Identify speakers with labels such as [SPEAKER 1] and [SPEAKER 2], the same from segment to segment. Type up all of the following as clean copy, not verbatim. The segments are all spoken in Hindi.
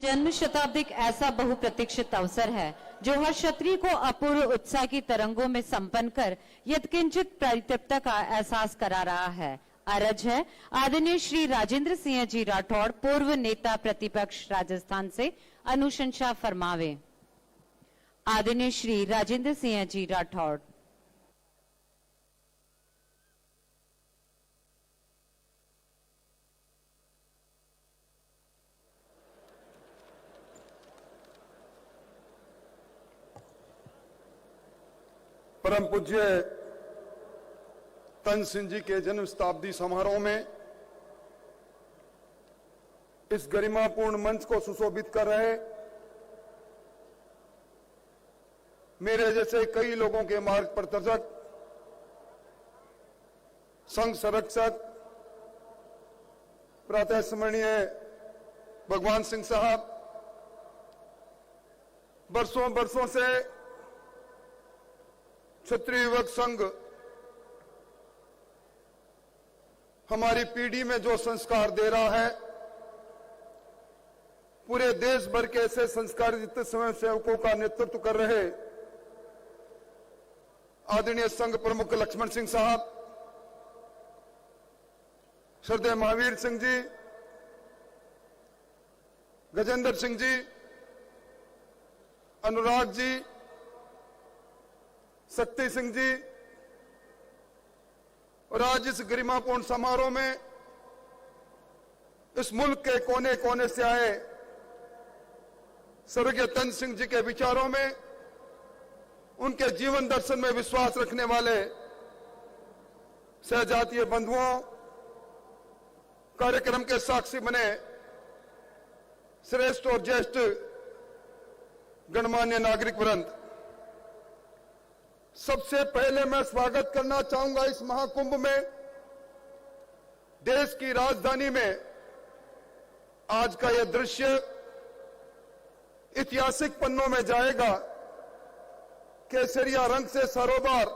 [SPEAKER 1] जन्म शताब्दी एक ऐसा बहुप्रतीक्षित अवसर है जो हर क्षत्रिय को अपूर्व उत्साह की तरंगों में संपन्न कर यत्किंचित परितृप्ति का एहसास करा रहा है। अरज है आदरणीय श्री राजेंद्र सिंह जी राठौड़, पूर्व नेता प्रतिपक्ष राजस्थान से अनुशंसा फरमावे। आदरणीय श्री राजेंद्र सिंह जी राठौड़।
[SPEAKER 2] परम पूज्य तन सिंह जी के जन्म शताब्दी समारोह में इस गरिमापूर्ण मंच को सुशोभित कर रहे मेरे जैसे कई लोगों के मार्ग प्रदर्शक, संघ संरक्षक, प्रातः स्मरणीय भगवान सिंह साहब, वर्षों से क्षत्रिय युवक संघ हमारी पीढ़ी में जो संस्कार दे रहा है, पूरे देश भर के ऐसे संस्कारित स्वयं सेवकों का नेतृत्व कर रहे आदरणीय संघ प्रमुख लक्ष्मण सिंह साहब, श्रद्धेय महावीर सिंह जी, गजेंद्र सिंह जी, अनुराग जी, शक्ति सिंह जी, और आज इस गरिमापूर्ण समारोह में इस मुल्क के कोने कोने से आए स्वर्गीय तन सिंह जी के विचारों में, उनके जीवन दर्शन में विश्वास रखने वाले सहजातीय बंधुओं, कार्यक्रम के साक्षी बने श्रेष्ठ और ज्येष्ठ गणमान्य नागरिक वृंद, सबसे पहले मैं स्वागत करना चाहूंगा इस महाकुंभ में। देश की राजधानी में आज का यह दृश्य ऐतिहासिक पन्नों में जाएगा। केसरिया रंग से सरोबार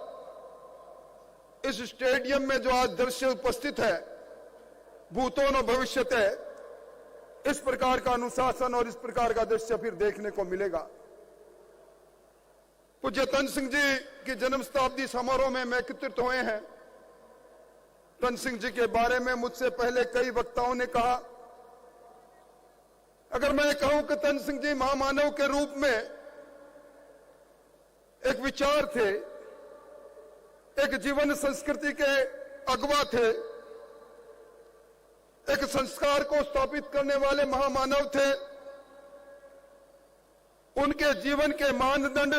[SPEAKER 2] इस स्टेडियम में जो आज दृश्य उपस्थित है, भूतो न भविष्यते, इस प्रकार का अनुशासन और इस प्रकार का दृश्य फिर देखने को मिलेगा। पूज्य तन सिंह जी की जन्म शताब्दी समारोह में मैं एकत्रित हुए हैं। तन सिंह जी के बारे में मुझसे पहले कई वक्ताओं ने कहा, अगर मैं कहूं कि तन सिंह जी महामानव के रूप में एक विचार थे, एक जीवन संस्कृति के अगवा थे, एक संस्कार को स्थापित करने वाले महामानव थे, उनके जीवन के मानदंड,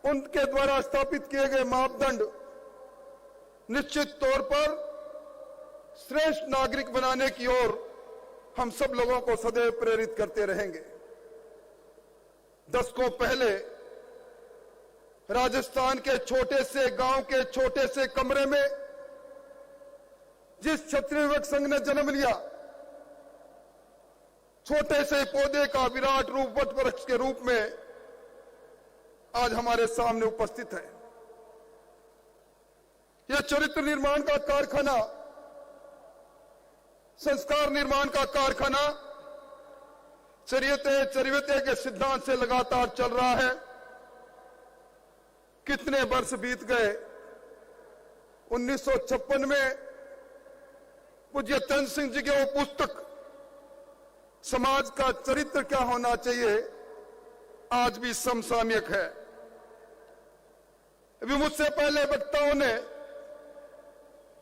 [SPEAKER 2] उनके द्वारा स्थापित किए गए मापदंड निश्चित तौर पर श्रेष्ठ नागरिक बनाने की ओर हम सब लोगों को सदैव प्रेरित करते रहेंगे। दशकों पहले राजस्थान के छोटे से गांव के छोटे से कमरे में जिस क्षत्रिय युवक संघ ने जन्म लिया, छोटे से पौधे का विराट रूप वट वृक्ष के रूप में आज हमारे सामने उपस्थित है। यह चरित्र निर्माण का कारखाना, संस्कार निर्माण का कारखाना चरियते के सिद्धांत से लगातार चल रहा है। कितने वर्ष बीत गए। 1956 में पूज्य तन सिंह जी की वो पुस्तक समाज का चरित्र क्या होना चाहिए आज भी समसामयिक है। अभी मुझसे पहले वक्ताओं ने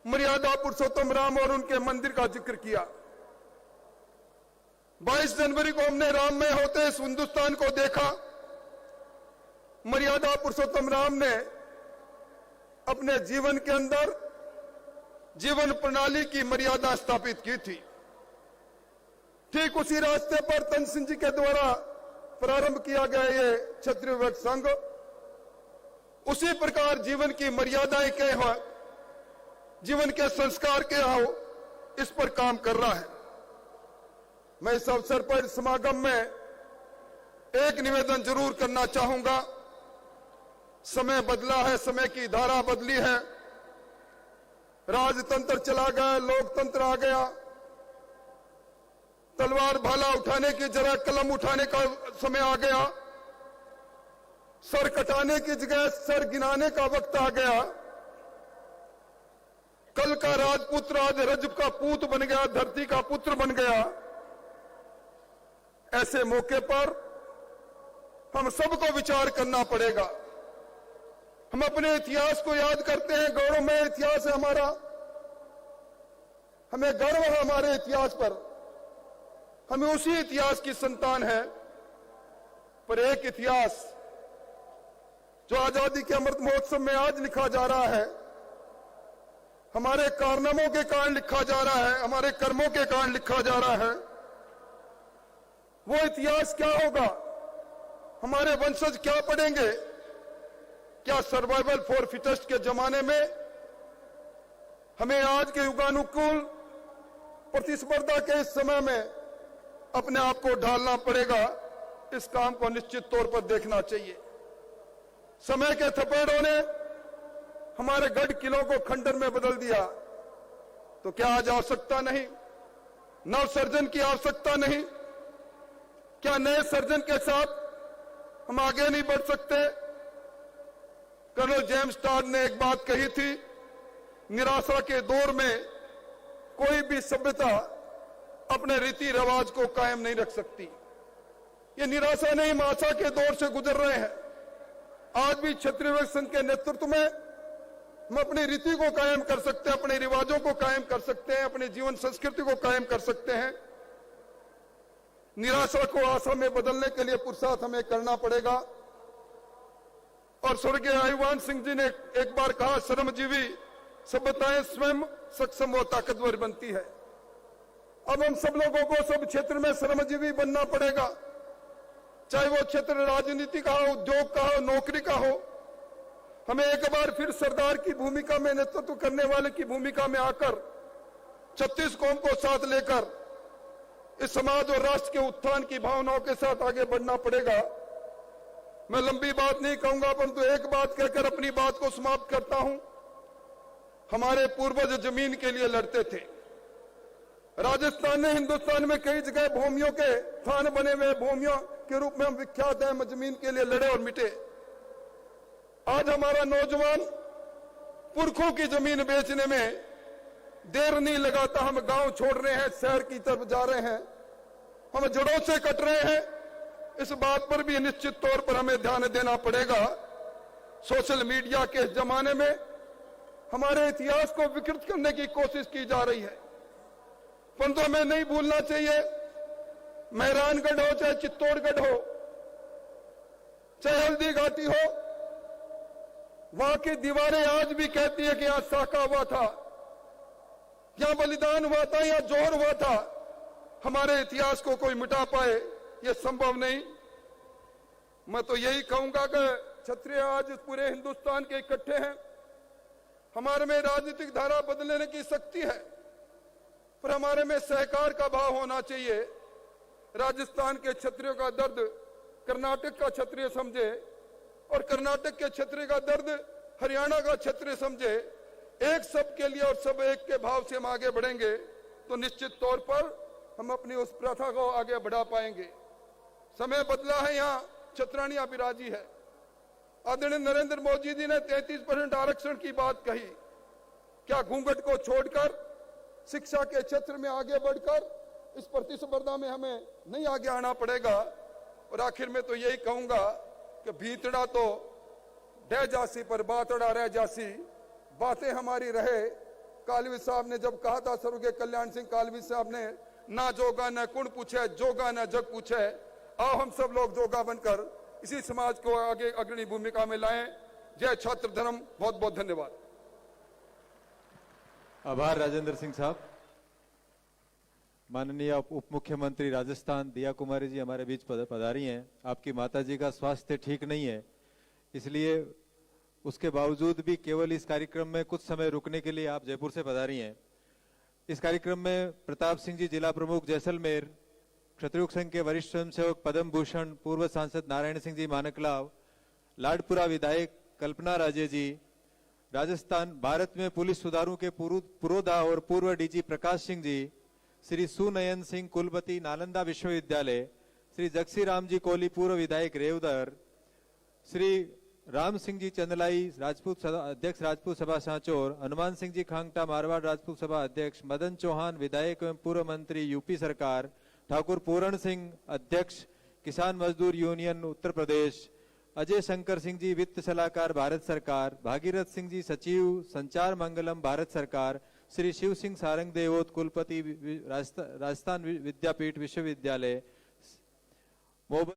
[SPEAKER 2] मर्यादा पुरुषोत्तम राम और उनके मंदिर का जिक्र किया। 22 जनवरी को हमने राममय होते इस हिंदुस्तान को देखा। मर्यादा पुरुषोत्तम राम ने अपने जीवन के अंदर जीवन प्रणाली की मर्यादा स्थापित की थी। ठीक उसी रास्ते पर तन सिंह जी के द्वारा प्रारंभ किया गया ये क्षत्रिय युवक संघ उसी प्रकार जीवन की मर्यादाएं क्या हो, जीवन के संस्कार क्या हो, इस पर काम कर रहा है। मैं इस अवसर पर समागम में एक निवेदन जरूर करना चाहूंगा। समय बदला है, समय की धारा बदली है, राजतंत्र चला गया, लोकतंत्र आ गया। तलवार भाला उठाने की जगह कलम उठाने का समय आ गया। सर कटाने की जगह सर गिनाने का वक्त आ गया। कल का राजपुत्र आज रजब का पूत बन गया, धरती का पुत्र बन गया। ऐसे मौके पर हम सबको विचार करना पड़ेगा। हम अपने इतिहास को याद करते हैं, गौरवमय इतिहास है हमारा, हमें गर्व है हमारे इतिहास पर, हमें उसी इतिहास की संतान है। पर एक इतिहास जो आजादी के अमृत महोत्सव में आज लिखा जा रहा है, हमारे कारनामों के कारण लिखा जा रहा है, हमारे कर्मों के कारण लिखा जा रहा है, वो इतिहास क्या होगा? हमारे वंशज क्या पढ़ेंगे? क्या सर्वाइवल फॉर फिटेस्ट के जमाने में हमें आज के युगानुकूल प्रतिस्पर्धा के इस समय में अपने आप को ढालना पड़ेगा? इस काम को निश्चित तौर पर देखना चाहिए। समय के थपेड़ों ने हमारे गढ़ किलों को खंडर में बदल दिया, तो क्या आज आवश्यकता नहीं? नव सर्जन की आवश्यकता नहीं? क्या नए सर्जन के साथ हम आगे नहीं बढ़ सकते? कर्नल जेम्स टॉड ने एक बात कही थी, निराशा के दौर में कोई भी सभ्यता अपने रीति रिवाज को कायम नहीं रख सकती। ये निराशा नहीं, हम आशा के दौर से गुजर रहे हैं। आज भी क्षत्रिय संघ के नेतृत्व में हम अपनी रीति को कायम कर सकते हैं, अपने रिवाजों को कायम कर सकते हैं, अपनी जीवन संस्कृति को कायम कर सकते हैं। निराशा को आशा में बदलने के लिए पुरुषार्थ हमें करना पड़ेगा। और स्वर्गीय आयुवान सिंह जी ने एक बार कहा, श्रमजीवी सभ्यताएं स्वयं सक्षम व ताकतवर बनती है। अब हम सब लोगों को सब क्षेत्र में श्रमजीवी बनना पड़ेगा, चाहे वो क्षेत्र राजनीति का हो, उद्योग का हो, नौकरी का हो। हमें एक बार फिर सरदार की भूमिका में, नेतृत्व करने वाले की भूमिका में आकर 36 कौम को साथ लेकर इस समाज और राष्ट्र के उत्थान की भावनाओं के साथ आगे बढ़ना पड़ेगा। मैं लंबी बात नहीं कहूंगा, परंतु एक बात कहकर अपनी बात को समाप्त करता हूं। हमारे पूर्वज जमीन के लिए लड़ते थे। राजस्थान ने हिंदुस्तान में कई जगह भूमियों के स्थान बने हुए, भूमियों के रूप में हम विख्यात हैं। हम जमीन के लिए लड़े और मिटे। आज हमारा नौजवान पुरखों की जमीन बेचने में देर नहीं लगाता। हम गांव छोड़ रहे हैं, शहर की तरफ जा रहे हैं, हम जड़ों से कट रहे हैं। इस बात पर भी निश्चित तौर पर हमें ध्यान देना पड़ेगा। सोशल मीडिया के इस जमाने में हमारे इतिहास को विकृत करने की कोशिश की जा रही है, परंतु हमें नहीं भूलना चाहिए, मेहरानगढ़ हो चाहे चित्तौड़गढ़ हो, चाहे हल्दी घाटी हो, वहां की दीवारें आज भी कहती है कि यहां साका हुआ था, यहां बलिदान हुआ था, यहां जोहर हुआ था। हमारे इतिहास को कोई मिटा पाए, यह संभव नहीं। मैं तो यही कहूंगा कि क्षत्रिय आज पूरे हिंदुस्तान के इकट्ठे हैं। हमारे में राजनीतिक धारा बदलने की शक्ति है, पर हमारे में सहकार का भाव होना चाहिए। राजस्थान के क्षत्रियों का दर्द कर्नाटक का क्षत्रिय समझे, और कर्नाटक के क्षत्रिय का दर्द हरियाणा का क्षत्रिय समझे। एक सब के लिए और सब एक के भाव से हम आगे बढ़ेंगे तो निश्चित तौर पर हम अपनी उस प्रथा को आगे बढ़ा पाएंगे। समय बदला है, यहाँ छत्रानियां विराजी है। आदरणीय नरेंद्र मोदी जी ने 33% आरक्षण की बात कही। क्या घूंघट को छोड़कर शिक्षा के क्षेत्र में आगे बढ़कर इस प्रतिस्पर्धा में हमें नहीं आगे आना पड़ेगा? और आखिर में तो यही कहूंगा कि भीतड़ा तो डह जासी पर बातड़ा रह जासी, बातें हमारी रहे। कालवी साहब ने जब कहा था, स्वर्गीय कल्याण सिंह कालवी साहब ने, ना जोगा न कुण पूछे, जोगा न जग पूछे। आओ हम सब लोग जोगा बनकर इसी समाज को आगे अग्रणी भूमिका में लाएं। जय छात्र धर्म। बहुत बहुत धन्यवाद।
[SPEAKER 3] आभार राजेंद्र सिंह साहब। माननीय उप मुख्यमंत्री राजस्थान दिया कुमारी जी हमारे बीच पधारी हैं। आपकी माताजी का स्वास्थ्य ठीक नहीं है, इसलिए उसके बावजूद भी केवल इस कार्यक्रम में कुछ समय रुकने के लिए आप जयपुर से पधारी हैं। इस कार्यक्रम में प्रताप सिंह जी जिला प्रमुख जैसलमेर, क्षत्रिय संघ के वरिष्ठ स्वयंसेवक पद्म भूषण, पूर्व सांसद नारायण सिंह जी मानकलाव, लाडपुरा विधायक कल्पना राजे जी, राजस्थान भारत में पुलिस सुधारों के पुरोधा और पूर्व डीजी प्रकाश सिंह जी, श्री सुनयन सिंह कुलपति नालंदा विश्वविद्यालय, श्री जगसी राम जी कोहली पूर्व विधायक रेवदर, श्री राम सिंह जी चंदलाई राजपूत अध्यक्ष राजपूत सभा सांचौर, हनुमान सिंह जी खांगटा मारवाड़ राजपूत सभा अध्यक्ष, मदन चौहान विधायक एवं पूर्व मंत्री यूपी सरकार, ठाकुर पूरण सिंह अध्यक्ष किसान मजदूर यूनियन उत्तर प्रदेश, अजय शंकर सिंह जी वित्त सलाहकार भारत सरकार, भागीरथ सिंह जी सचिव संचार मंगलम भारत सरकार, श्री शिव सिंह सारंग देवोत कुलपति राजस्थान विद्यापीठ विश्वविद्यालय,